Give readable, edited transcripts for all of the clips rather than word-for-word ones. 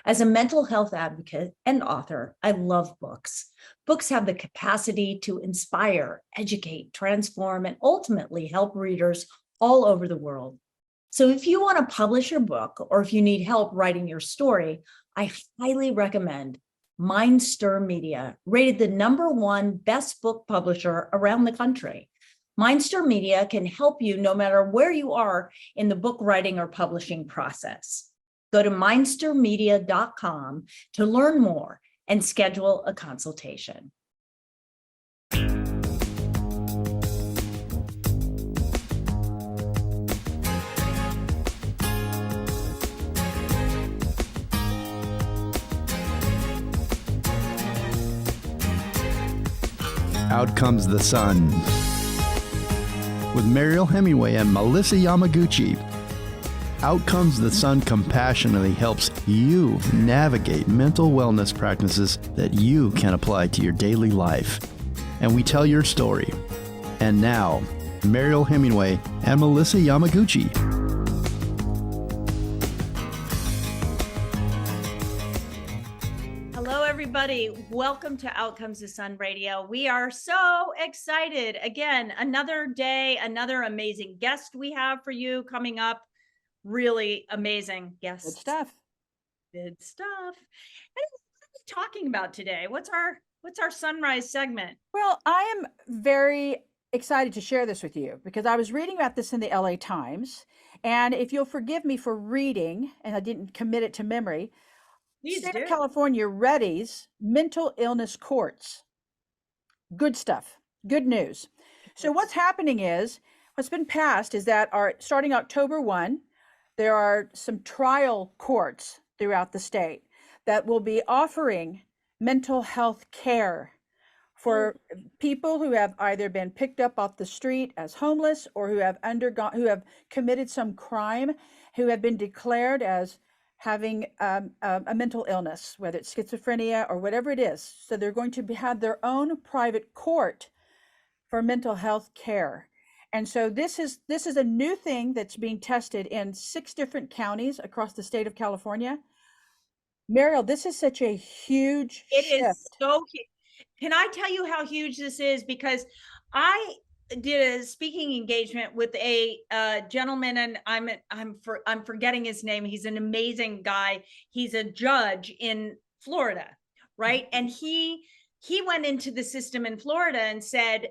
As a mental health advocate and author, I love books. Books have the capacity to inspire, educate, transform, and ultimately help readers all over the world. So if you want to publish your book or if you need help writing your story, I highly recommend Mindstir Media, rated the #1 best book publisher around the country. Mindstir Media can help you no matter where you are in the book writing or publishing process. Go to mindstirmedia.com to learn more and schedule a consultation. Out Comes the Sun with Mariel Hemingway and Melissa Yamaguchi. Out Comes the Sun compassionately helps you navigate mental wellness practices that you can apply to your daily life. And we tell your story. And now, Mariel Hemingway and Melissa Yamaguchi. Hello, everybody. Welcome to Out Comes the Sun Radio. We are so excited. Again, another day, another amazing guest we have for you coming up. Really amazing guests. Good stuff. Good stuff. And what are we talking about today? What's our sunrise segment? Well, I am very excited to share this with you because I was reading about this in the LA Times. And if you'll forgive me for reading, and I didn't commit it to memory, State of California readies mental illness courts. Good stuff. Good news. So what's happening is, what's been passed is that starting October 1, there are some trial courts throughout the state that will be offering mental health care for people who have either been picked up off the street as homeless or who have committed some crime, who have been declared as having a mental illness, whether it's schizophrenia or whatever it is. So they're going to have their own private court for mental health care. And so this is a new thing that's being tested in 6 different counties across the state of California. Mariel, this is such a huge shift. It is so huge. Can I tell you how huge this is? Because I did a speaking engagement with a gentleman, and I'm forgetting his name. He's an amazing guy. He's a judge in Florida, right? And he went into the system in Florida and said,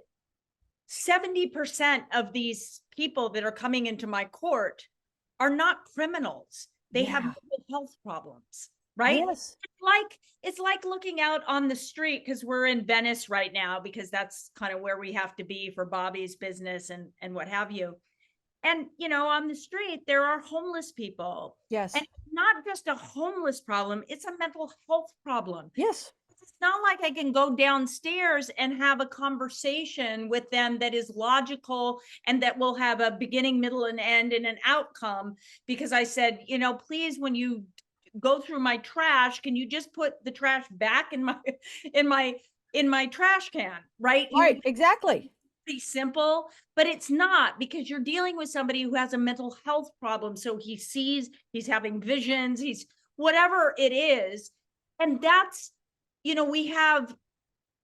70% of these people that are coming into my court are not criminals. They have mental health problems, right? Yes. It's like looking out on the street, because we're in Venice right now, because that's kind of where we have to be for Bobby's business and what have you. And, on the street, there are homeless people. Yes. And it's not just a homeless problem, it's a mental health problem. Yes. It's not like I can go downstairs and have a conversation with them that is logical and that will have a beginning, middle, and end and an outcome, because I said, please, when you go through my trash, can you just put the trash back in my trash can, right? Right, exactly. Pretty simple, but it's not, because you're dealing with somebody who has a mental health problem. So he's having visions, he's whatever it is. And that's, we have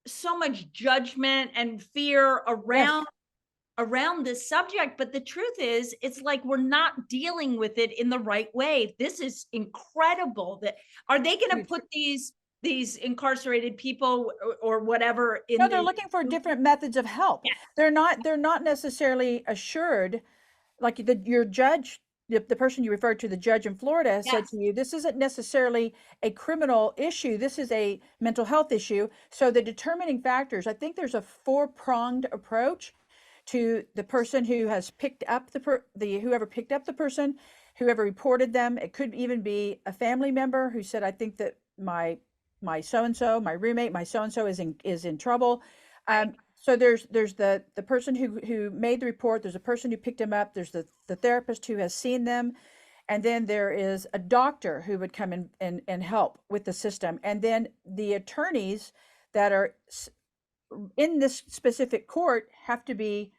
so much judgment and fear around this subject, but the truth is, it's like we're not dealing with it in the right way. This is incredible. Are they going to put these incarcerated people or whatever in? No, they're looking for different methods of help. Yeah. They're not necessarily assured, like your judge. The person you referred to, the judge in Florida, said to you, this isn't necessarily a criminal issue. This is a mental health issue. So the determining factors, I think there's a 4-pronged approach to the person who has picked up whoever picked up the person, whoever reported them. It could even be a family member who said, I think that my so-and-so, my roommate, my so-and-so is in trouble. So there's the person who made the report, there's a person who picked him up, there's the therapist who has seen them, and then there is a doctor who would come in and help with the system. And then the attorneys that are in this specific court have to be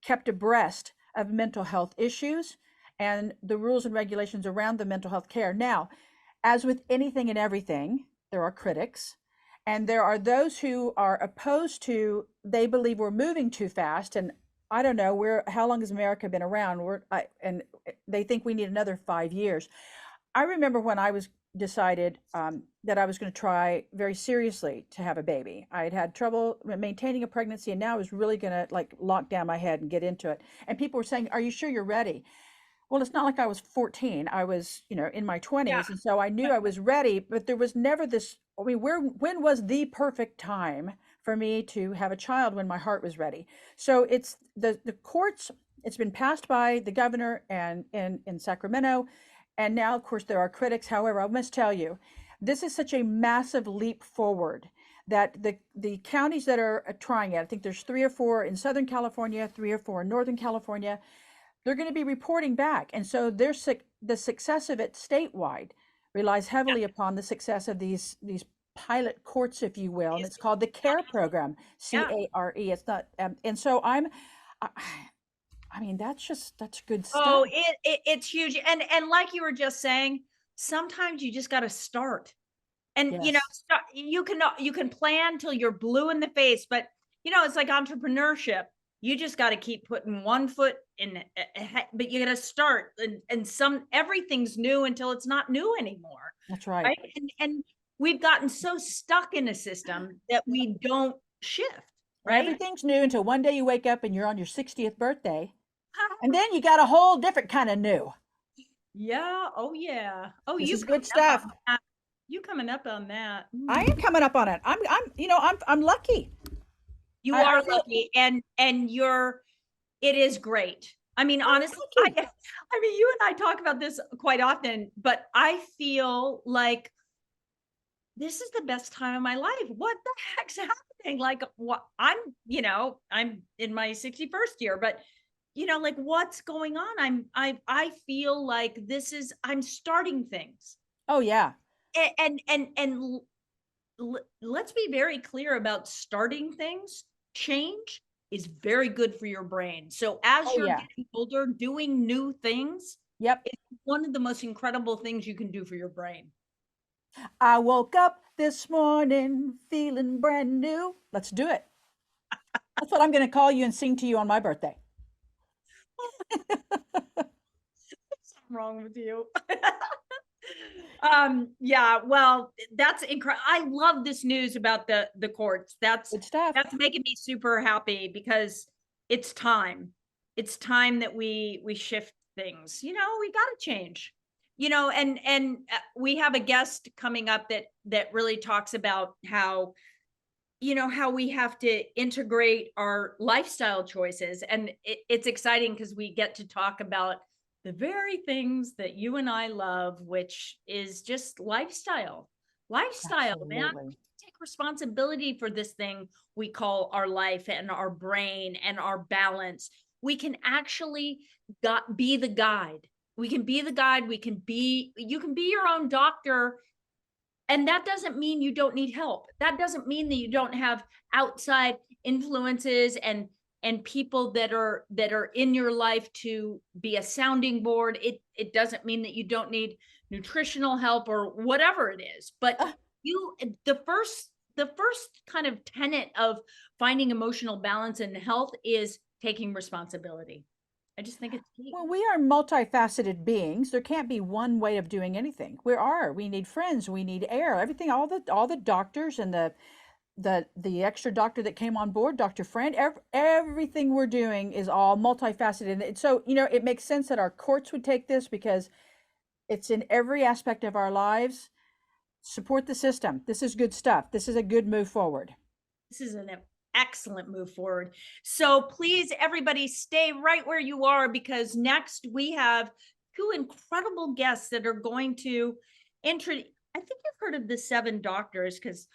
kept abreast of mental health issues and the rules and regulations around the mental health care. Now, As with anything and everything, there are critics, and there are those who are opposed to, they believe we're moving too fast. And I don't know, how long has America been around? And they think we need another 5 years. I remember when I was decided that I was going to try very seriously to have a baby. I had had trouble maintaining a pregnancy, and now I was really going to like lock down my head and get into it. And people were saying, "Are you sure you're ready?" Well, it's not like I was 14. I was, in my 20s. Yeah. And so I knew I was ready, but there was never this, I mean, when was the perfect time for me to have a child when my heart was ready? So it's the courts, it's been passed by the governor and in Sacramento. And now, of course, there are critics. However, I must tell you, this is such a massive leap forward that the counties that are trying it, I think there's 3 or 4 in Southern California, 3 or 4 in Northern California, they're going to be reporting back. And so the success of it statewide relies heavily upon the success of these pilot courts, if you will. And it's called the CARE program, CARE. It's not, and so I mean, that's good stuff. Oh, it's huge. And like you were just saying, sometimes you just got to start. And Yes. you can plan till you're blue in the face, but it's like entrepreneurship. You just got to keep putting one foot in, but you got to start. And everything's new until it's not new anymore. That's right. Right. And we've gotten so stuck in a system that we don't shift. Right. Everything's new until one day you wake up and you're on your 60th birthday. And then you got a whole different kind of new. Yeah. Oh, yeah. Oh, this is good stuff. You coming up on that? I am coming up on it. I'm lucky. You are lucky, and it is great. I mean, honestly, I mean, you and I talk about this quite often, but I feel like this is the best time of my life. What the heck's happening? Like, what I'm in my 61st year, but like what's going on? I feel like I'm starting things. Oh yeah. And let's be very clear about starting things. Change is very good for your brain. So as you're getting older, doing new things, it's one of the most incredible things you can do for your brain. I woke up this morning feeling brand new. Let's do it. That's what I'm going to call you and sing to you on my birthday. Something wrong with you. Yeah, well, that's incredible. I love this news about the courts. That's good stuff. That's making me super happy because it's time. It's time that we shift things. We got to change. And we have a guest coming up that really talks about how how we have to integrate our lifestyle choices. And it's exciting because we get to talk about the very things that you and I love, which is just lifestyle. Absolutely. Man, we take responsibility for this thing we call our life and our brain and our balance. We can actually be the guide. We can be the guide. You can be your own doctor. And that doesn't mean you don't need help. That doesn't mean that you don't have outside influences and people that are in your life to be a sounding board. It doesn't mean that you don't need nutritional help or whatever it is. But the first kind of tenet of finding emotional balance and health is taking responsibility. I just think it's key. Well, we are multifaceted beings. There can't be one way of doing anything. We need friends, we need air, everything, all the doctors and the extra doctor that came on board, Dr. Friend, everything we're doing is all multifaceted. And so, it makes sense that our courts would take this because it's in every aspect of our lives. Support the system. This is good stuff. This is a good move forward. This is an excellent move forward. So please, everybody, stay right where you are because next we have 2 incredible guests that are going to introduce. I think you've heard of the 7 doctors because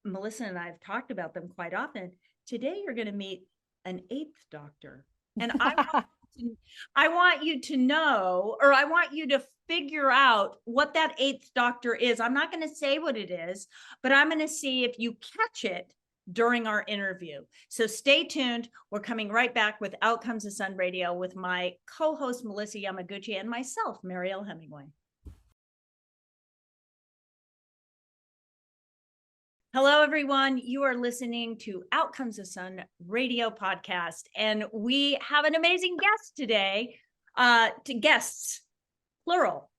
Melissa and I have talked about them quite often. Today, you're going to meet an 8th doctor. And I want you to know, or I want you to figure out what that 8th doctor is. I'm not going to say what it is, but I'm going to see if you catch it during our interview. So stay tuned. We're coming right back with Out Comes the Sun Radio with my co-host, Melissa Yamaguchi, and myself, Mariel Hemingway. Hello, everyone. You are listening to Out Comes the Sun radio podcast, and we have an amazing guest today, to guests, plural,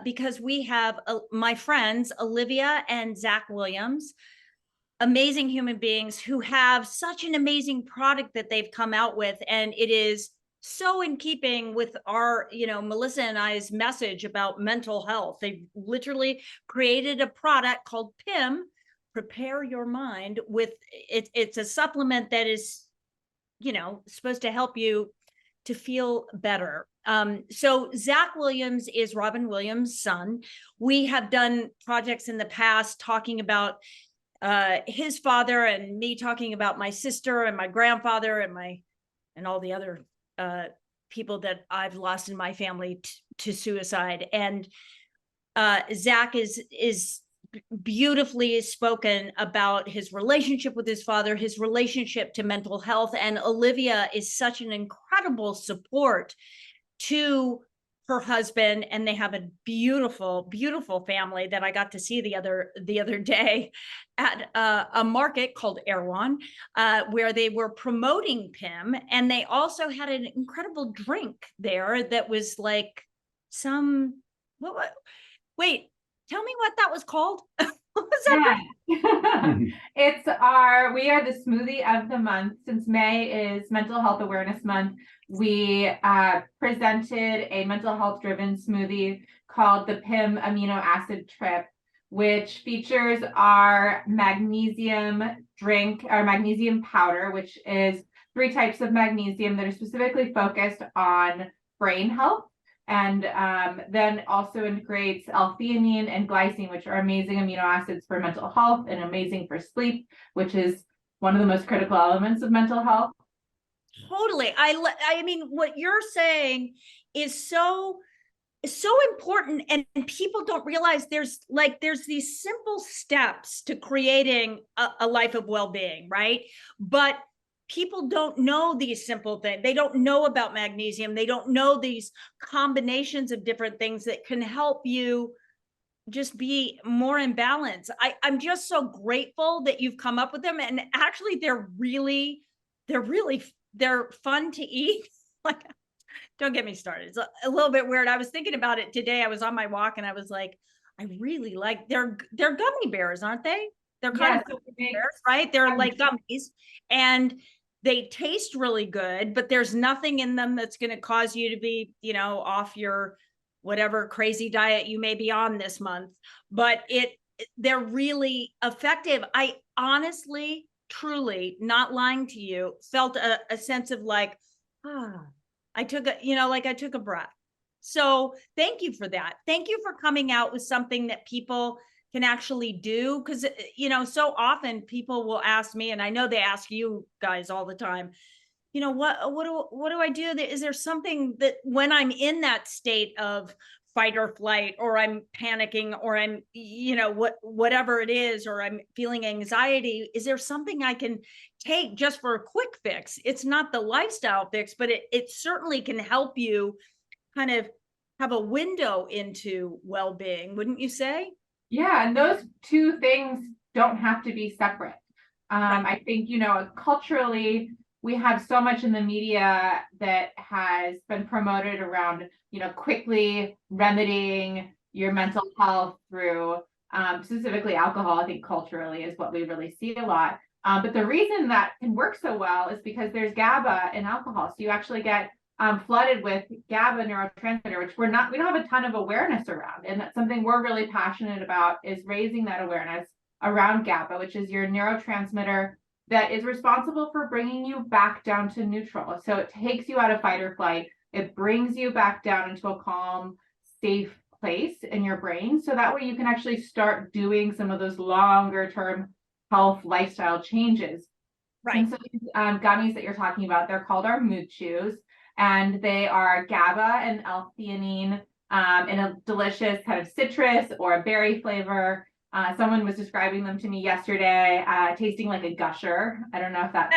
because we have my friends, Olivia and Zak Williams, amazing human beings who have such an amazing product that they've come out with, and it is so in keeping with our, Melissa and I's message about mental health. They've literally created a product called PIM, Prepare Your Mind, with it. It's a supplement that is, supposed to help you to feel better. So Zak Williams is Robin Williams' son. We have done projects in the past talking about his father, and me talking about my sister and my grandfather and all the other people that I've lost in my family to suicide. And Zak is beautifully spoken about his relationship with his father, his relationship to mental health. And Olivia is such an incredible support to her husband, and they have a beautiful, beautiful family that I got to see the other day at a market called Erewhon, where they were promoting PIM, and they also had an incredible drink there that was like wait, tell me what that was called. What was that? Yeah. We are the smoothie of the month. Since May is Mental Health Awareness Month, we presented a mental health driven smoothie called the PIM Amino Acid Trip, which features our magnesium drink, our magnesium powder, which is 3 types of magnesium that are specifically focused on brain health. And then also integrates L-theanine and glycine, which are amazing amino acids for mental health and amazing for sleep, which is one of the most critical elements of mental health. Totally. I mean, what you're saying is so important, and people don't realize there's these simple steps to creating a life of well-being, right? But people don't know these simple things. They don't know about magnesium. They don't know these combinations of different things that can help you just be more in balance. I'm just so grateful that you've come up with them. And actually they're fun to eat. Like, don't get me started. It's a little bit weird. I was thinking about it today. I was on my walk and I was like, I really like, they're gummy bears, aren't they? They're kind of gummy bears, right? They're like gummies, and they taste really good, but there's nothing in them that's going to cause you to be, off your whatever crazy diet you may be on this month. But they're really effective. I honestly, truly, not lying to you, felt a sense of like, I took a breath. So thank you for that. Thank you for coming out with something that people can actually do. Because, so often people will ask me, and I know they ask you guys all the time, what do I do? Is there something that when I'm in that state of fight or flight, or I'm panicking, or I'm, whatever it is, or I'm feeling anxiety, is there something I can take just for a quick fix? It's not the lifestyle fix, but it certainly can help you kind of have a window into well-being, wouldn't you say? Yeah, and those 2 things don't have to be separate. Right. I think, culturally, we have so much in the media that has been promoted around, quickly remedying your mental health through specifically alcohol. I think culturally is what we really see a lot. But the reason that can work so well is because there's GABA in alcohol. So you actually get flooded with GABA neurotransmitter, which we don't have a ton of awareness around. And that's something we're really passionate about, is raising that awareness around GABA, which is your neurotransmitter that is responsible for bringing you back down to neutral. So it takes you out of fight or flight. It brings you back down into a calm, safe place in your brain. So that way you can actually start doing some of those longer term health lifestyle changes. Right. And so these gummies that you're talking about, they're called our mood chews. And they are GABA and L-theanine in a delicious kind of citrus or a berry flavor. Someone was describing them to me yesterday, tasting like a gusher. I don't know if that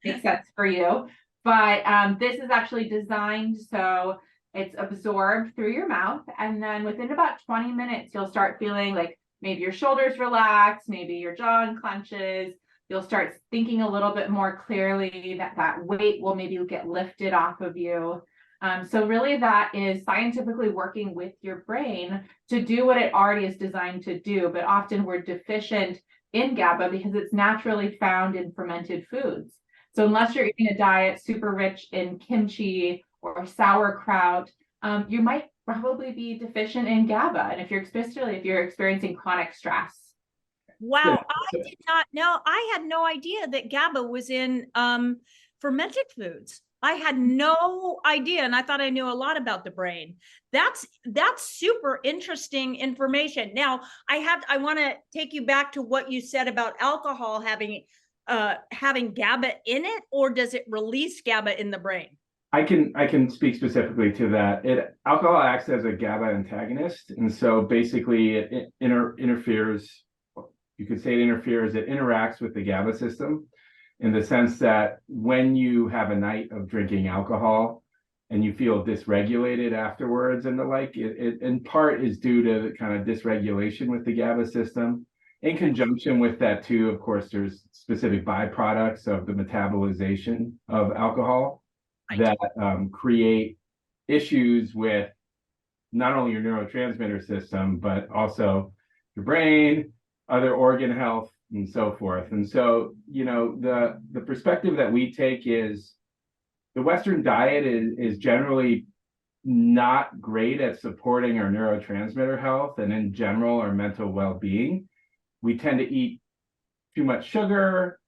makes sense for you, but this is actually designed so it's absorbed through your mouth. And then within about 20 minutes, you'll start feeling like maybe your shoulders relax, maybe your jaw unclenches. You'll start thinking a little bit more clearly, that weight will maybe get lifted off of you. So really that is scientifically working with your brain to do what it already is designed to do. But often we're deficient in GABA because it's naturally found in fermented foods. So unless you're eating a diet super rich in kimchi or sauerkraut, you might probably be deficient in GABA. And especially if you're experiencing chronic stress. Wow, I did not know. I had no idea that GABA was in fermented foods. I had no idea, and I thought I knew a lot about the brain. That's super interesting information. Now, I want to take you back to what you said about alcohol having GABA in it, or does it release GABA in the brain? I can speak specifically to that. Alcohol acts as a GABA antagonist, and so basically it interferes. You could say it interferes. It interacts with the GABA system, in the sense that when you have a night of drinking alcohol and you feel dysregulated afterwards and the like, it in part is due to kind of dysregulation with the GABA system. In conjunction with that too, of course, there's specific byproducts of the metabolization of alcohol that create issues with not only your neurotransmitter system, but also your brain, other organ health, and so forth. And so, the perspective that we take is the Western diet is generally not great at supporting our neurotransmitter health and in general our mental well-being. We tend to eat too much sugar.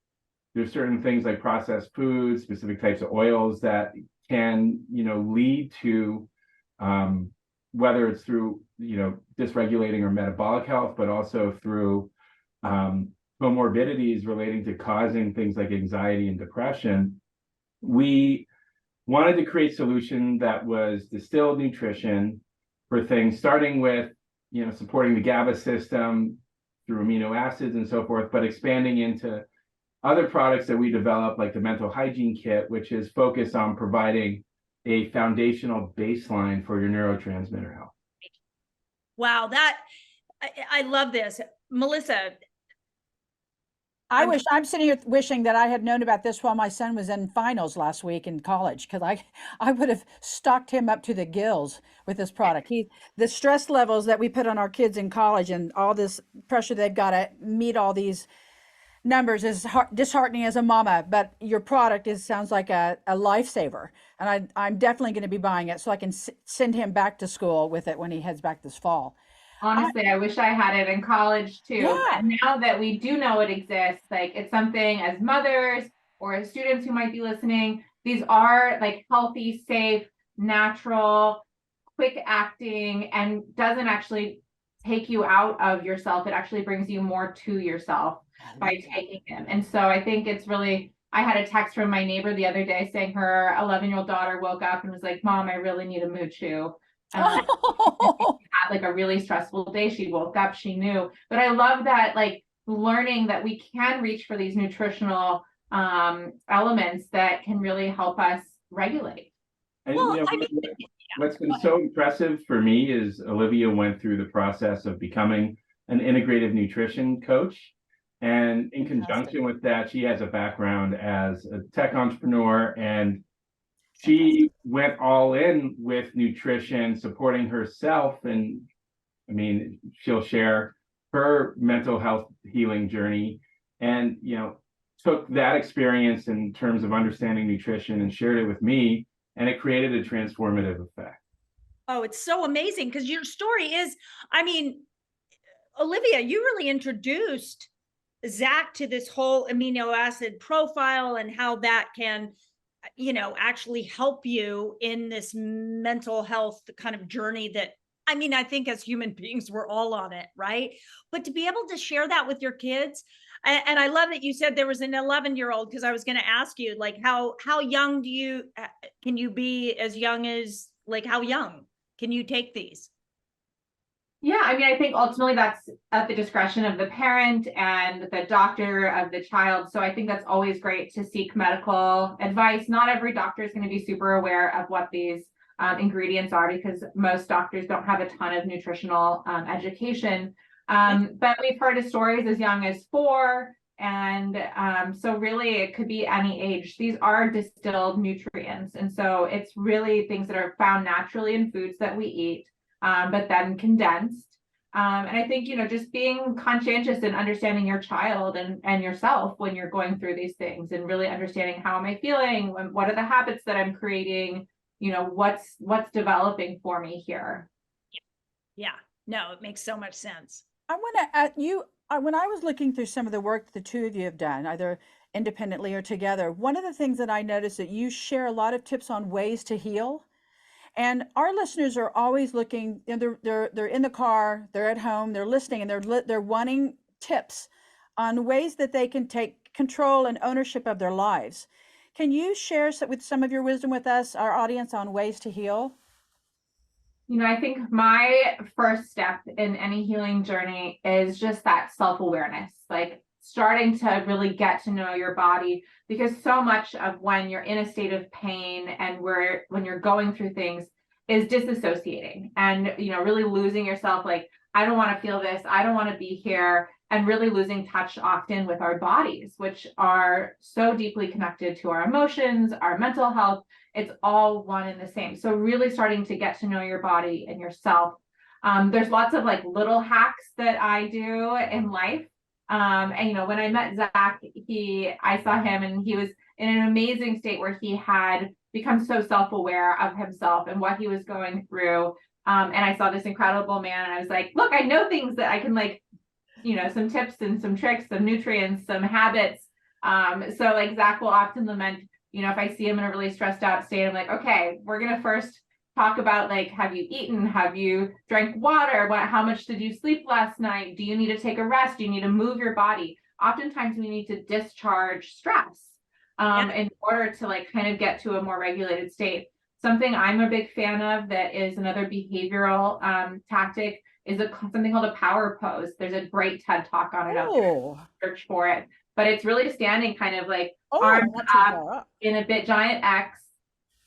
There's certain things like processed foods, specific types of oils that can, lead to whether it's through, dysregulating our metabolic health, but also through comorbidities relating to causing things like anxiety and depression. We wanted to create a solution that was distilled nutrition for things, starting with, supporting the GABA system through amino acids and so forth, but expanding into other products that we develop, like the mental hygiene kit, which is focused on providing a foundational baseline for your neurotransmitter health. Wow, I love this. Melissa. I'm sitting here wishing that I had known about this while my son was in finals last week in college, because I would have stocked him up to the gills with this product. The stress levels that we put on our kids in college and all this pressure they've got to meet all these numbers is disheartening as a mama, but your product sounds like a lifesaver. And I'm definitely going to be buying it so I can send him back to school with it when he heads back this fall. Honestly, I wish I had it in college too. Yeah. And now that we do know it exists, like it's something as mothers or as students who might be listening, these are like healthy, safe, natural, quick acting, and doesn't actually take you out of yourself. It actually brings you more to yourself by taking them. And so I think it's really, I had a text from my neighbor the other day saying her 11-year-old daughter woke up and was like, "Mom, I really need a mood chew." Had like a really stressful day. She woke up, she knew. But I love that, like, learning that we can reach for these nutritional elements that can really help us regulate. And what's been so impressive for me is Olivia went through the process of becoming an integrative nutrition coach. And in conjunction with that, she has a background as a tech entrepreneur, and she went all in with nutrition, supporting herself. And I mean, she'll share her mental health healing journey, and, took that experience in terms of understanding nutrition and shared it with me. And it created a transformative effect. Oh, it's so amazing, because your story is, Olivia, you really introduced Zak to this whole amino acid profile and how that can, actually help you in this mental health kind of journey that, I think as human beings, we're all on it, right? But to be able to share that with your kids, and I love that you said there was an 11-year-old, because I was going to ask you, like, how young can you be, as young as, like, how young can you take these? Yeah, I think ultimately that's at the discretion of the parent and the doctor of the child. So I think that's always great to seek medical advice. Not every doctor is going to be super aware of what these ingredients are, because most doctors don't have a ton of nutritional education. But we've heard of stories as young as 4. And so really it could be any age. These are distilled nutrients. And so it's really things that are found naturally in foods that we eat, but then condensed. And I think, just being conscientious and understanding your child and yourself when you're going through these things, and really understanding, how am I feeling? What are the habits that I'm creating? What's developing for me here? Yeah, no, it makes so much sense. I want to add when I was looking through some of the work that the two of you have done, either independently or together, one of the things that I noticed that you share a lot of tips on ways to heal. And our listeners are always looking, they're in the car, they're at home, they're listening, and they're wanting tips on ways that they can take control and ownership of their lives. Can you share with some of your wisdom with us, our audience, on ways to heal? I think my first step in any healing journey is just that self-awareness, like starting to really get to know your body, because so much of when you're in a state of pain and when you're going through things is disassociating and, really losing yourself. Like, I don't want to feel this. I don't want to be here. And really losing touch often with our bodies, which are so deeply connected to our emotions, our mental health. It's all one and the same. So really starting to get to know your body and yourself. There's lots of little hacks that I do in life. And when I met Zak, I saw him and he was in an amazing state where he had become so self-aware of himself and what he was going through. And I saw this incredible man and I was like, look, I know things that I can some tips and some tricks, some nutrients, some habits. So Zak will often lament, if I see him in a really stressed out state, I'm like, okay, we're going to first talk about have you eaten? Have you drank water? How much did you sleep last night? Do you need to take a rest? Do you need to move your body? Oftentimes we need to discharge stress in order to kind of get to a more regulated state. Something I'm a big fan of that is another behavioral tactic is something called a power pose. There's a great TED talk on it out there. Search for it. But it's really standing kind of arms up in a bit giant X.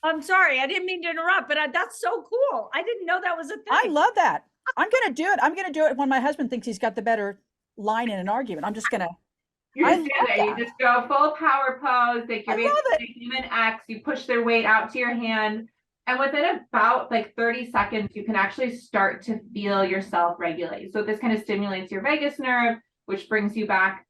I'm sorry, I didn't mean to interrupt, but that's so cool. I didn't know that was a thing. I love that. I'm going to do it. I'm going to do it when my husband thinks he's got the better line in an argument. I'm just going to. You just go full power pose. You're basically human X. You push their weight out to your hand. And within about 30 seconds, you can actually start to feel yourself regulate. So this kind of stimulates your vagus nerve, which brings you back,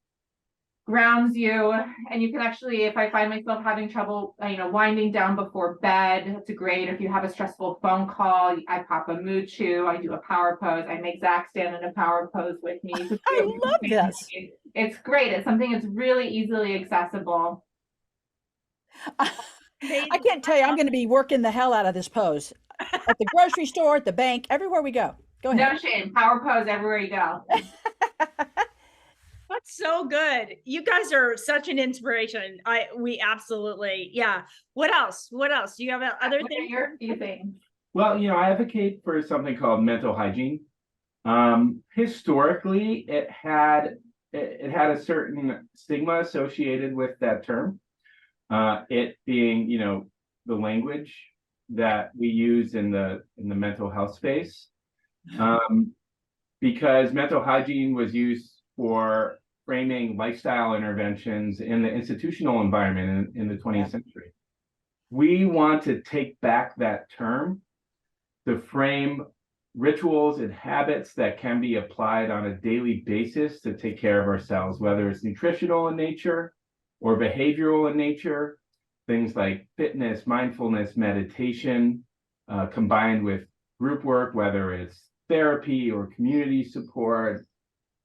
grounds you. And you can actually, if I find myself having trouble, winding down before bed, it's great. If you have a stressful phone call, I pop a mood chew, I do a power pose. I make Zak stand in a power pose with me. I love this. It's great. It's something that's really easily accessible. I can't tell you, I'm going to be working the hell out of this pose at the grocery store, at the bank, everywhere we go. Go ahead. No shame. Power pose everywhere you go. That's so good. You guys are such an inspiration. We absolutely, yeah. What else? Do you have other things? Your few things. Well, I advocate for something called mental hygiene. Historically, it had a certain stigma associated with that term. It being, the language that we use in the mental health space, because mental hygiene was used for framing lifestyle interventions in the institutional environment in the 20th century. We want to take back that term to frame rituals and habits that can be applied on a daily basis to take care of ourselves, whether it's nutritional in nature or behavioral in nature, things like fitness, mindfulness, meditation, combined with group work, whether it's therapy or community support,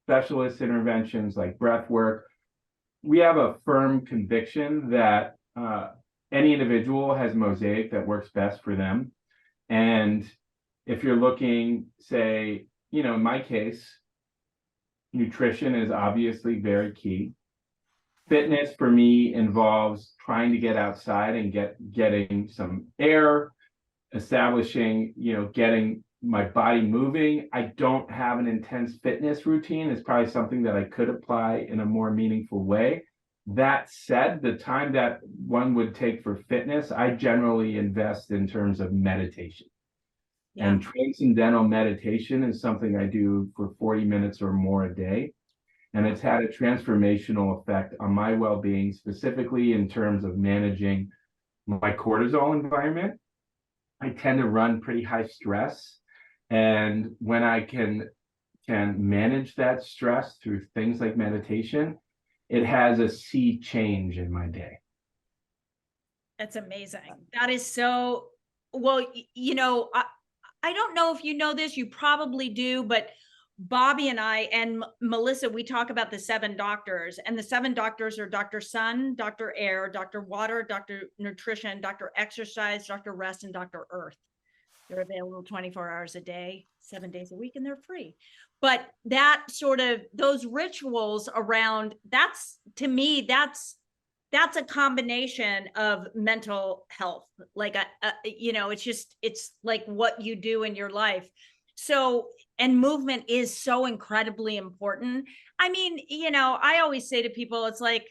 specialist interventions like breath work. We have a firm conviction that any individual has a mosaic that works best for them. And if you're looking, say, in my case, nutrition is obviously very key. Fitness for me involves trying to get outside and getting some air, establishing, getting my body moving. I don't have an intense fitness routine. It's probably something that I could apply in a more meaningful way. That said, the time that one would take for fitness, I generally invest in terms of meditation. And transcendental meditation is something I do for 40 minutes or more a day. And it's had a transformational effect on my well-being, specifically in terms of managing my cortisol environment. I tend to run pretty high stress. And when I can manage that stress through things like meditation, it has a sea change in my day. That's amazing. That is so, well, you know, I don't know if you know this, you probably do, but Bobby and I and Melissa, we talk about the 7 doctors, and the 7 doctors are Dr. Sun, Dr. Air, Dr. Water, Dr. Nutrition, Dr. Exercise, Dr. Rest, and Dr. Earth. They're available 24 hours a day, 7 days a week, and they're free. But that sort of, those rituals around, that's, to me, that's a combination of mental health. Like, you know, it's like what you do in your life. So, and movement is so incredibly important. I mean, you know, I always say to people, it's like,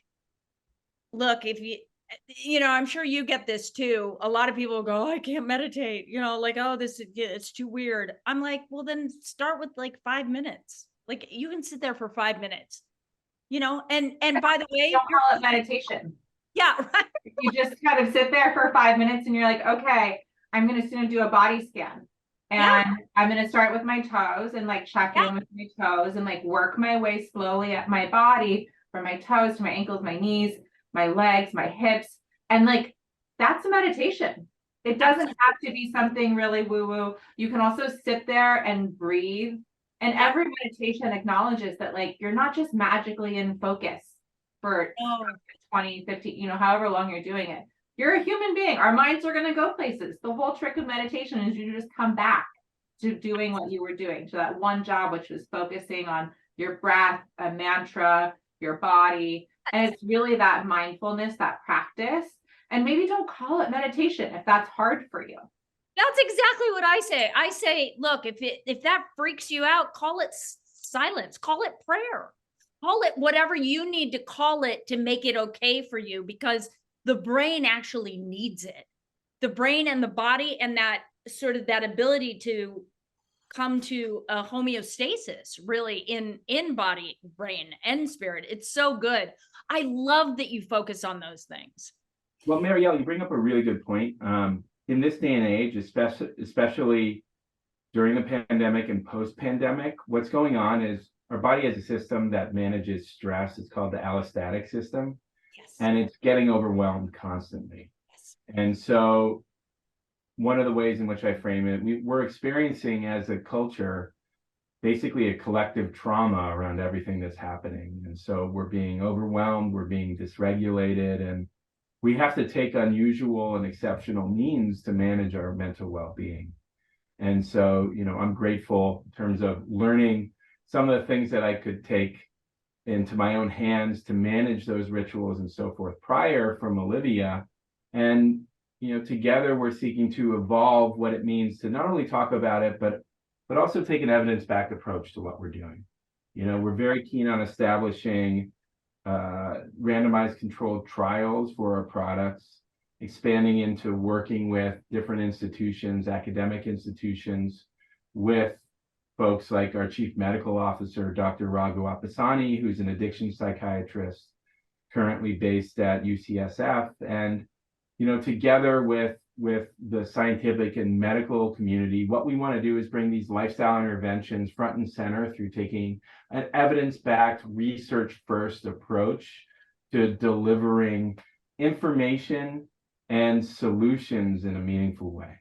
look, if you know, I'm sure you get this too. A lot of people go, oh, I can't meditate, you know, like, oh, it's too weird. I'm like, well, then start with like 5 minutes. Like, you can sit there for 5 minutes, you know, and by the way, don't call it meditation. Yeah, right. You just kind of sit there for 5 minutes and you're like, okay, I'm going to soon do a body scan. And I'm going to start with my toes and like check in with my toes and like work my way slowly at my body from my toes to my ankles, my knees, my legs, my hips. And like, that's a meditation. It doesn't have to be something really woo-woo. You can also sit there and breathe. And every meditation acknowledges that like, you're not just magically in focus for 20, 50, you know, however long you're doing it. You're a human being. Our minds are going to go places. The whole trick of meditation is you just come back to doing what you were doing, to that one job, which was focusing on your breath, a mantra, your body. And it's really that mindfulness, that practice. And maybe don't call it meditation if that's hard for you. That's exactly what I say. I say, look, if that freaks you out, call it silence, call it prayer, call it whatever you need to call it to make it okay for you, because the brain actually needs it. The brain and the body, and that sort of that ability to come to a homeostasis really in body, brain, and spirit. It's so good. I love that you focus on those things. Well, Mariel, you bring up a really good point. In this day and age, especially during the pandemic and post-pandemic, what's going on is our body has a system that manages stress. It's called the allostatic system. Yes. And it's getting overwhelmed constantly. Yes. And so one of the ways in which I frame it, we're experiencing as a culture, basically a collective trauma around everything that's happening. And so we're being overwhelmed, we're being dysregulated, and we have to take unusual and exceptional means to manage our mental well-being. And so, you know, I'm grateful in terms of learning some of the things that I could take into my own hands to manage those rituals and so forth prior from Olivia. And, you know, together we're seeking to evolve what it means to not only talk about it, but also take an evidence-backed approach to what we're doing. You know, we're very keen on establishing randomized controlled trials for our products, expanding into working with different institutions, academic institutions, with folks like our chief medical officer, Dr. Raghu Appasani, who's an addiction psychiatrist currently based at UCSF. And, you know, together with the scientific and medical community, what we want to do is bring these lifestyle interventions front and center through taking an evidence-backed, research-first approach to delivering information and solutions in a meaningful way.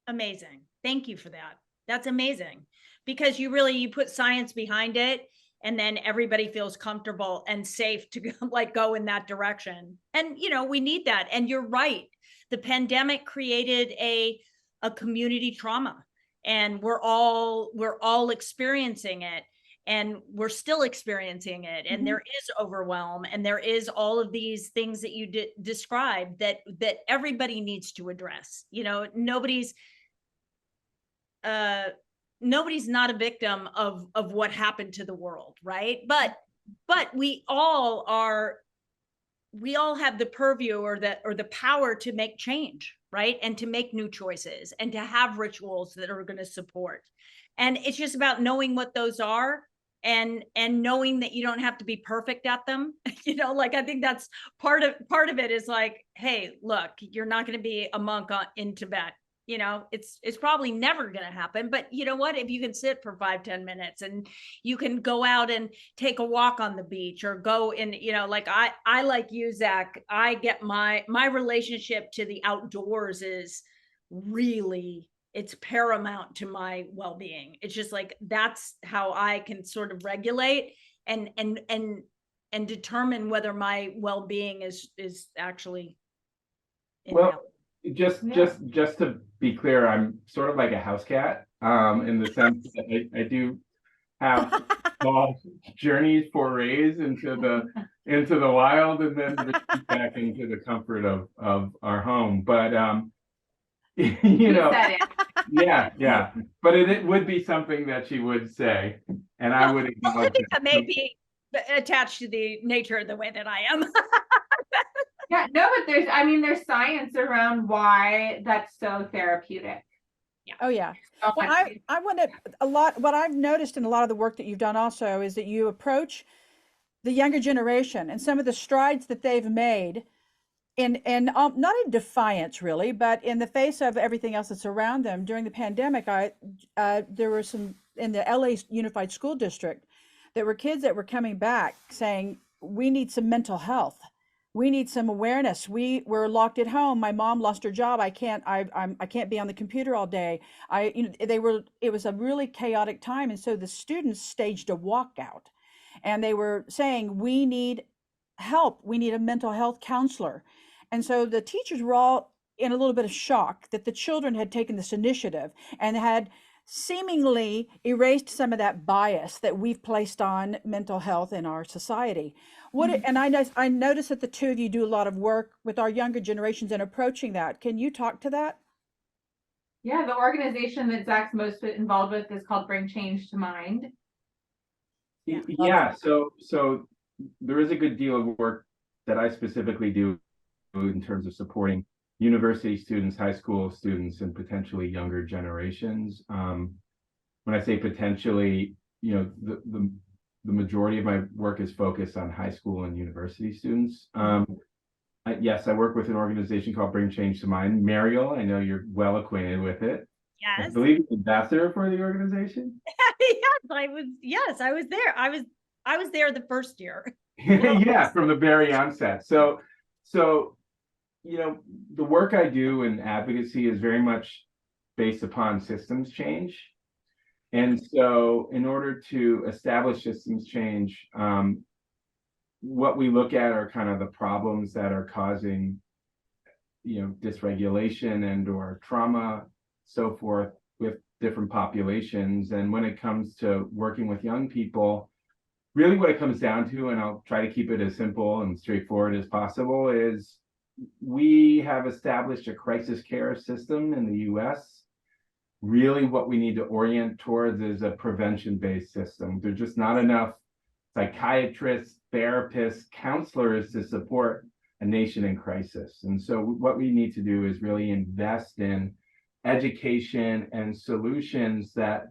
Amazing. Thank you for that. That's amazing, because you put science behind it, and then everybody feels comfortable and safe to go in that direction. And, you know, we need that. And you're right. The pandemic created a community trauma, and we're all experiencing it, and we're still experiencing it. And there is overwhelm, and there is all of these things that you described that everybody needs to address. You know, nobody's not a victim of what happened to the world, right? But we all have the purview or the power to make change, right? And to make new choices and to have rituals that are going to support. And it's just about knowing what those are and knowing that you don't have to be perfect at them. Like I think that's part of it is like, hey, look, you're not going to be a monk in Tibet. It's probably never going to happen, but you know what, if you can sit for 5-10 minutes and you can go out and take a walk on the beach or go in, like I like you, Zach, I get my relationship to the outdoors is really, it's paramount to my well-being. It's just like, that's how I can sort of regulate and determine whether my well-being is actually in well, just to be clear, I'm sort of like a house cat, in the sense that I do have small journeys, forays into the wild, and then retreat back into the comfort of our home. But yeah. But it would be something that she would say, and I would acknowledge I think that may be attached to the nature of the way that I am. Yeah, no, but there's science around why that's so therapeutic. Yeah. Oh yeah. So Well, much- I want to a lot. What I've noticed in a lot of the work that you've done also is that you approach the younger generation and some of the strides that they've made in not in defiance really, but in the face of everything else that's around them. During the pandemic, there were some in the LA Unified School District. There were kids that were coming back saying, "We need some mental health. We need some awareness. We were locked at home. My mom lost her job. I can't be on the computer all day." It was a really chaotic time, and so the students staged a walkout, and they were saying, "We need help. We need a mental health counselor." And so the teachers were all in a little bit of shock that the children had taken this initiative and had seemingly erased some of that bias that we've placed on mental health in our society. And I notice that the two of you do a lot of work with our younger generations in approaching that. Can you talk to that? Yeah, the organization that Zach's most involved with is called Bring Change to Mind. Yeah, so there is a good deal of work that I specifically do in terms of supporting university students, high school students, and potentially younger generations. When I say potentially, the majority of my work is focused on high school and university students. Yes, I work with an organization called Bring Change to Mind. Mariel, I know you're well acquainted with it. I Yes. believe you're ambassador for the organization. Yes, I was there. I was there the first year. Yeah, from the very onset. So the work I do in advocacy is very much based upon systems change. And so in order to establish systems change, what we look at are kind of the problems that are causing, dysregulation and or trauma, so forth, with different populations. And when it comes to working with young people, really what it comes down to, and I'll try to keep it as simple and straightforward as possible, is we have established a crisis care system in the US. Really what we need to orient towards is a prevention-based system. There's just not enough psychiatrists, therapists, counselors to support a nation in crisis. And so what we need to do is really invest in education and solutions that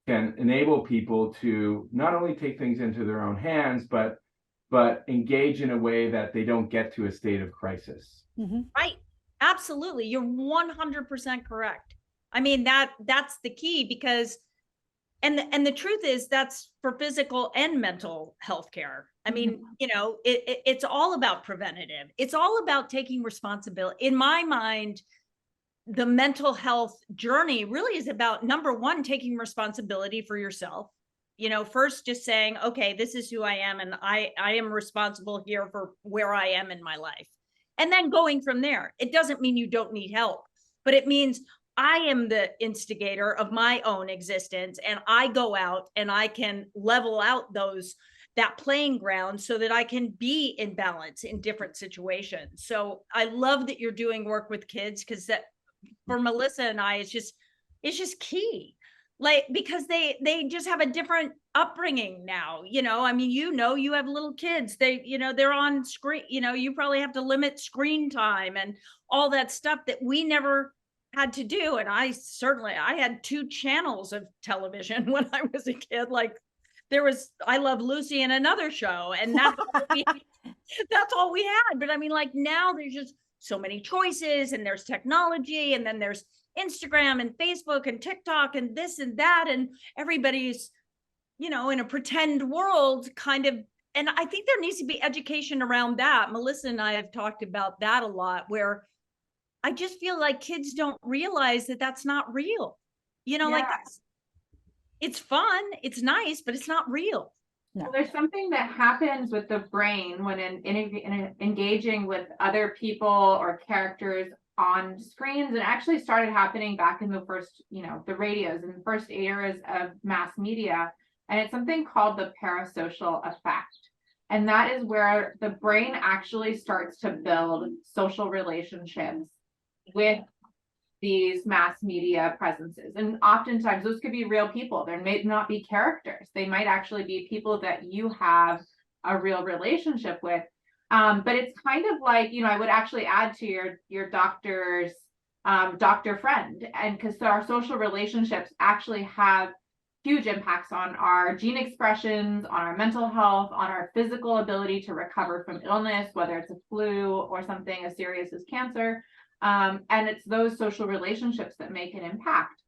can enable people to not only take things into their own hands, but engage in a way that they don't get to a state of crisis. Mm-hmm. Right. Absolutely. You're 100% correct. I mean, that's the key, because and the truth is that's for physical and mental health care. I mean, it's all about preventative. It's all about taking responsibility. In my mind, the mental health journey really is about, number one, taking responsibility for yourself. First just saying, okay, this is who I am, and I am responsible here for where I am in my life. And then going from there. It doesn't mean you don't need help, but it means I am the instigator of my own existence, and I go out and I can level out that playing ground so that I can be in balance in different situations. So I love that you're doing work with kids, because that for Melissa and I, it's just key. like, because they just have a different upbringing now, I mean, you have little kids, they're on screen, you probably have to limit screen time and all that stuff that we never had to do. And I had 2 channels of television when I was a kid. Like, there was I Love Lucy and another show, and that's all we had. But I mean, like, now there's just so many choices, and there's technology, and then there's Instagram and Facebook and TikTok and this and that, and everybody's, in a pretend world kind of. And I think there needs to be education around that. Melissa and I have talked about that a lot, where I just feel like kids don't realize that that's not real. Like, it's fun, it's nice, but it's not real. Well, there's something that happens with the brain when engaging with other people or characters on screens, and actually started happening back in the first, the radios and the first eras of mass media. And it's something called the parasocial effect. And that is where the brain actually starts to build social relationships with these mass media presences. And oftentimes those could be real people. There may not be characters. They might actually be people that you have a real relationship with. But it's kind of like, I would actually add to your doctor's doctor friend. And because our social relationships actually have huge impacts on our gene expressions, on our mental health, on our physical ability to recover from illness, whether it's a flu or something as serious as cancer. And it's those social relationships that make an impact.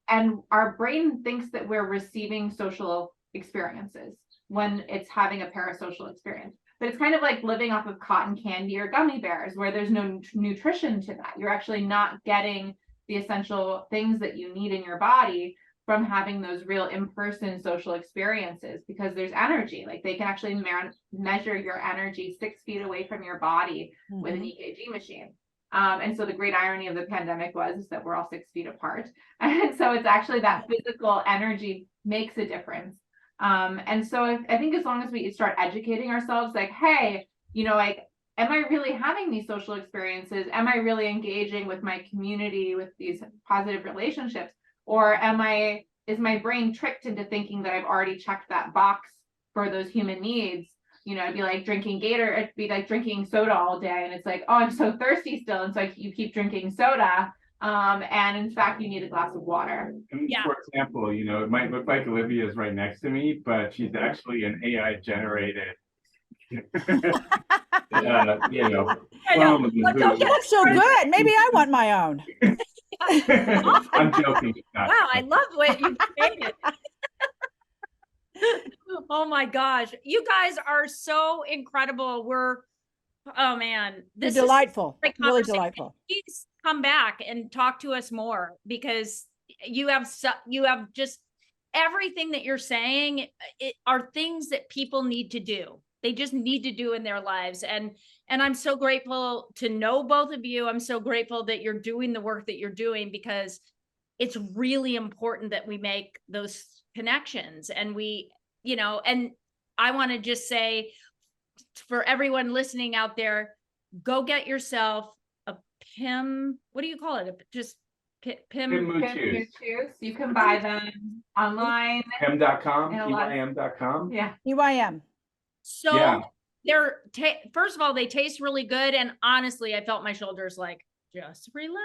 And our brain thinks that we're receiving social experiences when it's having a parasocial experience. But it's kind of like living off of cotton candy or gummy bears, where there's no nutrition to that. You're actually not getting the essential things that you need in your body from having those real in-person social experiences, because there's energy. Like, they can actually measure your energy 6 feet away from your body with an EKG machine. And so the great irony of the pandemic is that we're all 6 feet apart. And so it's actually that physical energy makes a difference. And so I think as long as we start educating ourselves, like, hey, like, am I really having these social experiences? Am I really engaging with my community, with these positive relationships? Or is my brain tricked into thinking that I've already checked that box for those human needs? It'd be like drinking it'd be like drinking soda all day. And it's like, oh, I'm so thirsty still. And so you keep drinking soda. And in fact, you need a glass of water. Yeah. For example, it might look like Olivia's right next to me, but she's actually an AI generated. You look so good. Maybe I want my own. I'm joking. Wow, I love what you created. Oh my gosh, you guys are so incredible. Oh man, this is delightful. Really delightful. Please come back and talk to us more, because you have just everything that you're saying are things that people need to do. They just need to do in their lives. And I'm so grateful to know both of you. I'm so grateful that you're doing the work that you're doing, because it's really important that we make those connections. And and I want to just say, for everyone listening out there, go get yourself a PIM. What do you call it? Just PIM. You can buy them online. PIM.com, PYM.com. Yeah. PYM. So they're first of all, they taste really good. And honestly, I felt my shoulders like, just relax.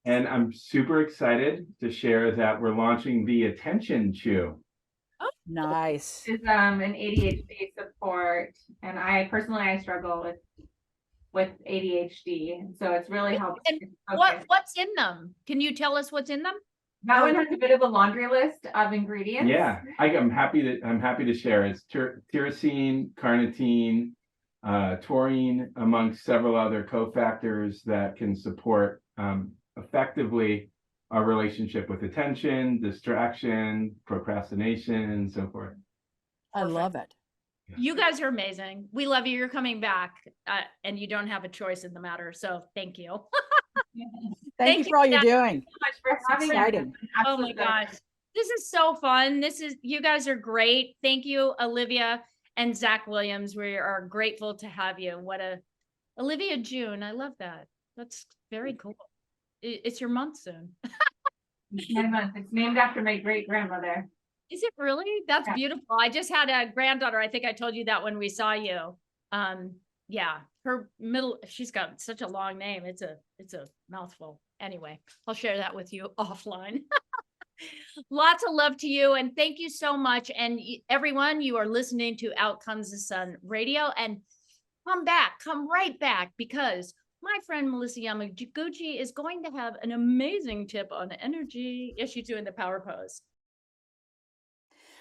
And I'm super excited to share that we're launching the Attention Chew. Oh, nice. It's an ADHD support, and I struggle with ADHD, so it's really helped. And what's in them? Can you tell us what's in them? That one has a bit of a laundry list of ingredients. Yeah, I'm happy to share. It's tyrosine, carnitine, taurine, amongst several other cofactors that can support effectively our relationship with attention, distraction, procrastination, and so forth. I love it. You guys are amazing. We love you. You're coming back, and you don't have a choice in the matter. So thank you. Thank you for all you're doing. So much for having exciting. Oh my gosh. This is so fun. You guys are great. Thank you, Olivia and Zak Williams. We are grateful to have you. Olivia June. I love that. That's very cool. It's your month soon. 9 months. It's named after my great grandmother. Is it really? That's Yeah. beautiful. I just had a granddaughter. I think I told you that when we saw you. Yeah, her she's got such a long name. It's a mouthful. Anyway, I'll share that with you offline. Lots of love to you. And thank you so much. And everyone, you are listening to Out Comes the Sun Radio, and come right back, because my friend Melissa Yamaguchi is going to have an amazing tip on energy. Yes, she's doing the power pose.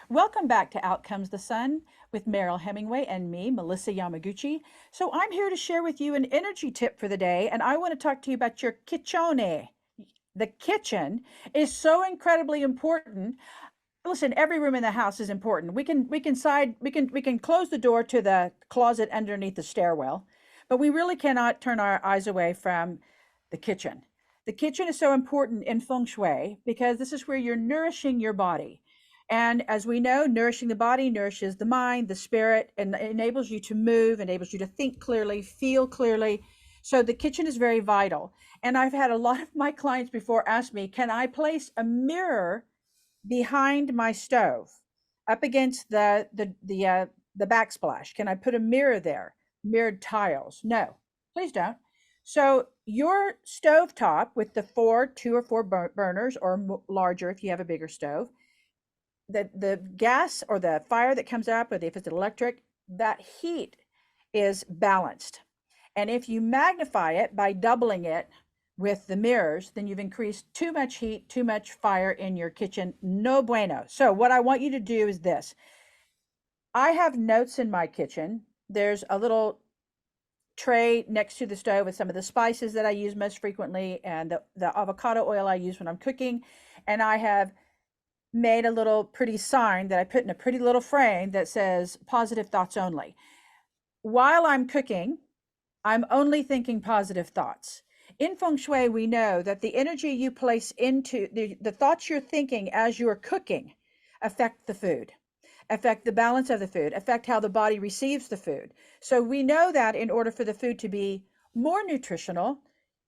Welcome back to Out Comes the Sun with Mariel Hemingway and me, Melissa Yamaguchi. So I'm here to share with you an energy tip for the day, and I want to talk to you about your kitchen. The kitchen is so incredibly important. Listen, every room in the house is important. We can close the door to the closet underneath the stairwell, but we really cannot turn our eyes away from the kitchen. The kitchen is so important in feng shui because this is where you're nourishing your body. And as we know, nourishing the body nourishes the mind, the spirit, and enables you to move, enables you to think clearly, feel clearly. So the kitchen is very vital. And I've had a lot of my clients before ask me, can I place a mirror behind my stove up against the backsplash? Can I put a mirror there? Mirrored tiles? No, please don't. So your stove top with the 2 or 4 burners, or larger if you have a bigger stove, the gas or the fire that comes up, or if it's electric, that heat is balanced. And if you magnify it by doubling it with the mirrors, then you've increased too much heat, too much fire in your kitchen. No bueno. So what I want you to do is this. I have notes in my kitchen. There's a little tray next to the stove with some of the spices that I use most frequently, and the avocado oil I use when I'm cooking. And I have made a little pretty sign that I put in a pretty little frame that says positive thoughts only. While I'm cooking, I'm only thinking positive thoughts. In feng shui, we know that the energy you place into the thoughts you're thinking as you're cooking affect the food, affect the balance of the food, affect how the body receives the food. So we know that in order for the food to be more nutritional,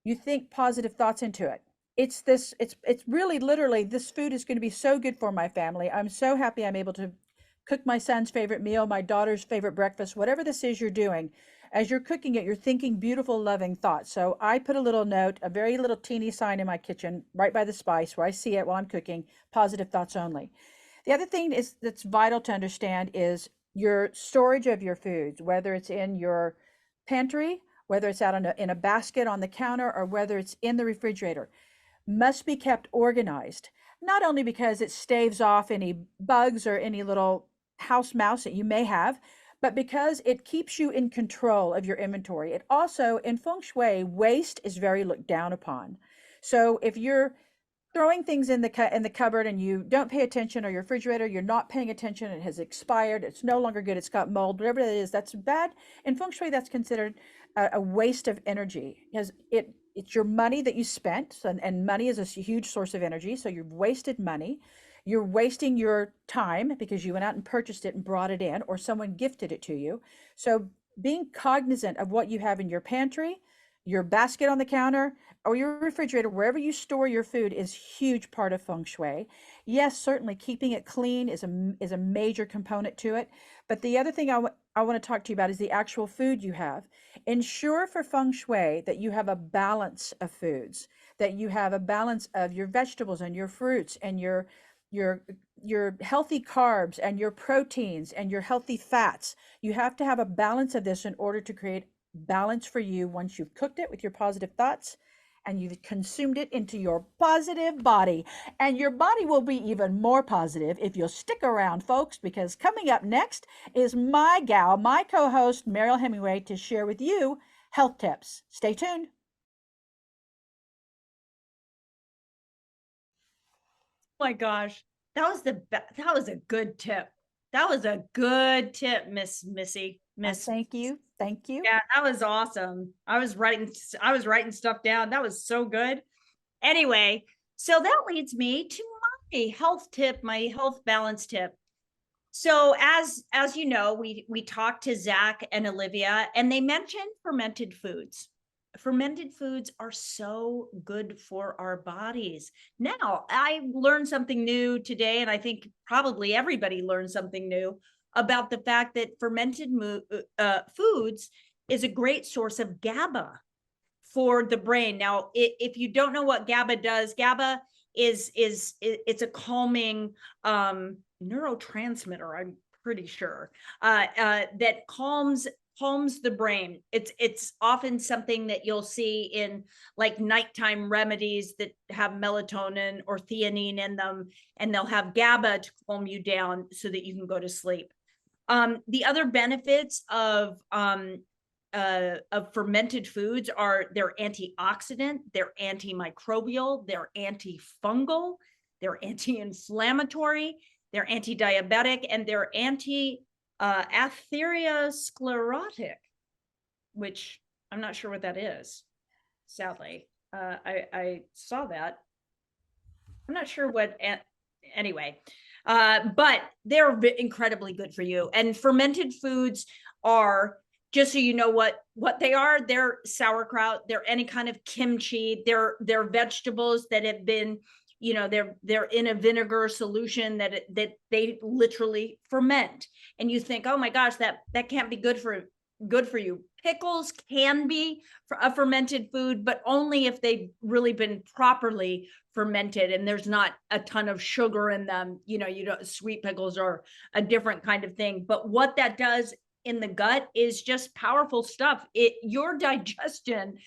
you think positive thoughts into it. It's really literally, this food is going to be so good for my family. I'm so happy I'm able to cook my son's favorite meal, my daughter's favorite breakfast, whatever this is you're doing. As you're cooking it, you're thinking beautiful, loving thoughts. So I put a little note, a very little teeny sign in my kitchen, right by the spice where I see it while I'm cooking, positive thoughts only. The other thing that's vital to understand is your storage of your foods, whether it's in your pantry, whether it's out in a basket on the counter, or whether it's in the refrigerator, must be kept organized. Not only because it staves off any bugs or any little house mouse that you may have, but because it keeps you in control of your inventory. It also, in feng shui, waste is very looked down upon. So if you're throwing things in the cupboard and you don't pay attention, or your refrigerator, you're not paying attention, it has expired, it's no longer good, it's got mold, whatever it is, that's bad. In feng shui, that's considered a waste of energy, because it's your money that you spent, and money is a huge source of energy. So you've wasted money. You're wasting your time because you went out and purchased it and brought it in, or someone gifted it to you. So being cognizant of what you have in your pantry, your basket on the counter, or your refrigerator, wherever you store your food, is a huge part of feng shui. Yes, certainly keeping it clean is a major component to it. But the other thing I want to talk to you about is the actual food you have. Ensure for feng shui that you have a balance of foods, that you have a balance of your vegetables and your fruits and your healthy carbs and your proteins and your healthy fats. You have to have a balance of this in order to create balance for you once you've cooked it with your positive thoughts and you've consumed it into your positive body. And your body will be even more positive if you'll stick around, folks, because coming up next is my gal, my co-host, Mariel Hemingway, to share with you health tips. Stay tuned. Oh my gosh, that was a good tip. That was a good tip, Miss Missy. Thank you. Thank you. Yeah, that was awesome. I was writing stuff down. That was so good. Anyway, so that leads me to my health tip, my health balance tip. So as you know, we talked to Zak and Olivia, and they mentioned fermented foods. fermented foods are so good for our bodies. Now, I learned something new today, and I think probably everybody learned something new about the fact that fermented foods is a great source of GABA for the brain. Now, if you don't know what GABA does, GABA is it's a calming neurotransmitter, I'm pretty sure, that calms the brain. It's often something that you'll see in like nighttime remedies that have melatonin or theanine in them, and they'll have GABA to calm you down so that you can go to sleep. The other benefits of fermented foods are they're antioxidant, they're antimicrobial, they're antifungal, they're anti-inflammatory, they're anti-diabetic, and they're atherosclerotic, which I'm not sure what that is. Sadly, I saw that. I'm not sure what. Anyway, but they're incredibly good for you. And fermented foods are, just so you know what they are, they're sauerkraut, they're any kind of kimchi, they're vegetables that have been, they're in a vinegar solution that they literally ferment. And you think, oh my gosh, that can't be good for you. Pickles can be a fermented food, but only if they've really been properly fermented and there's not a ton of sugar in them. Sweet pickles are a different kind of thing. But what that does in the gut is just powerful stuff. Your digestion,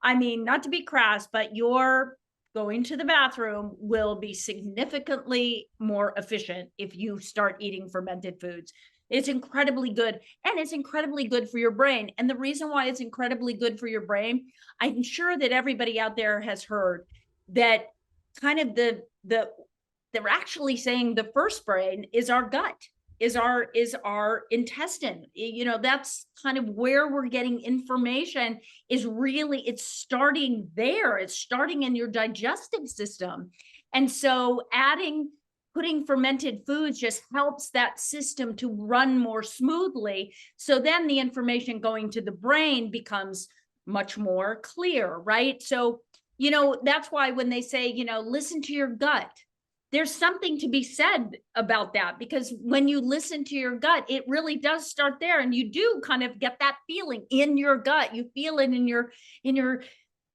I mean, not to be crass, but your going to the bathroom will be significantly more efficient if you start eating fermented foods. It's incredibly good, and it's incredibly good for your brain. And the reason why it's incredibly good for your brain, I'm sure that everybody out there has heard that kind of they're actually saying the first brain is our gut, is our intestine. That's kind of where we're getting information, is really, it's starting there. It's starting in your digestive system. And so putting fermented foods just helps that system to run more smoothly. So then the information going to the brain becomes much more clear, right? So, that's why when they say, listen to your gut, there's something to be said about that, because when you listen to your gut, it really does start there. And you do kind of get that feeling in your gut. You feel it in your,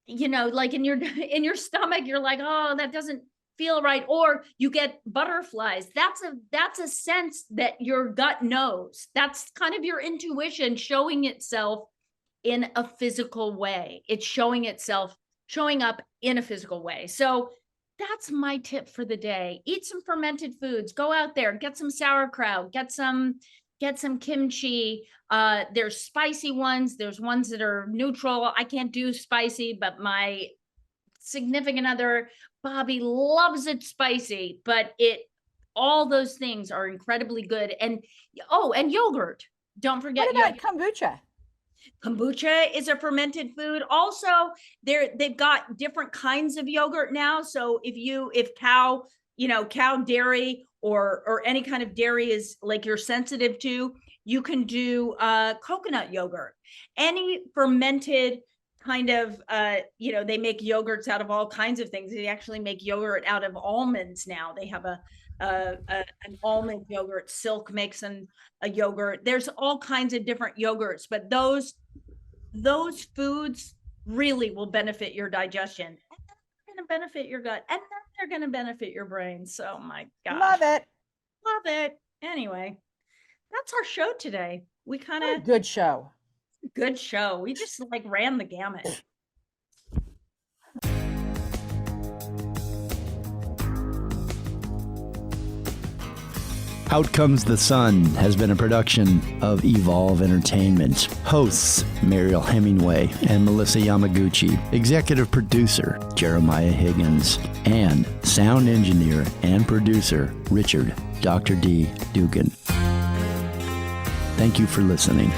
like in your stomach, you're like, oh, that doesn't feel right. Or you get butterflies. That's a sense that your gut knows. That's kind of your intuition showing itself in a physical way. It's showing up in a physical way. So that's my tip for the day. Eat some fermented foods. Go out there, get some sauerkraut, get some kimchi. There's spicy ones. There's ones that are neutral. I can't do spicy, but my significant other, Bobby, loves it spicy, but all those things are incredibly good. And yogurt. Don't forget. What about kombucha? Kombucha is a fermented food. Also, they've got different kinds of yogurt now. So if cow dairy or any kind of dairy is like you're sensitive to, you can do coconut yogurt. Any fermented kind of, they make yogurts out of all kinds of things. They actually make yogurt out of almonds now. They have an almond yogurt. Silk makes a yogurt. There's all kinds of different yogurts, but those foods really will benefit your digestion, and they're going to benefit your gut, and then they're going to benefit your brain. So my gosh, love it. Anyway, that's our show today. We kind of good show. We just like ran the gamut. Out Comes the Sun has been a production of Evolve Entertainment. Hosts Mariel Hemingway and Melissa Yamaguchi. Executive producer Jeremiah Higgins. And sound engineer and producer Richard Dr. D. Dugan. Thank you for listening.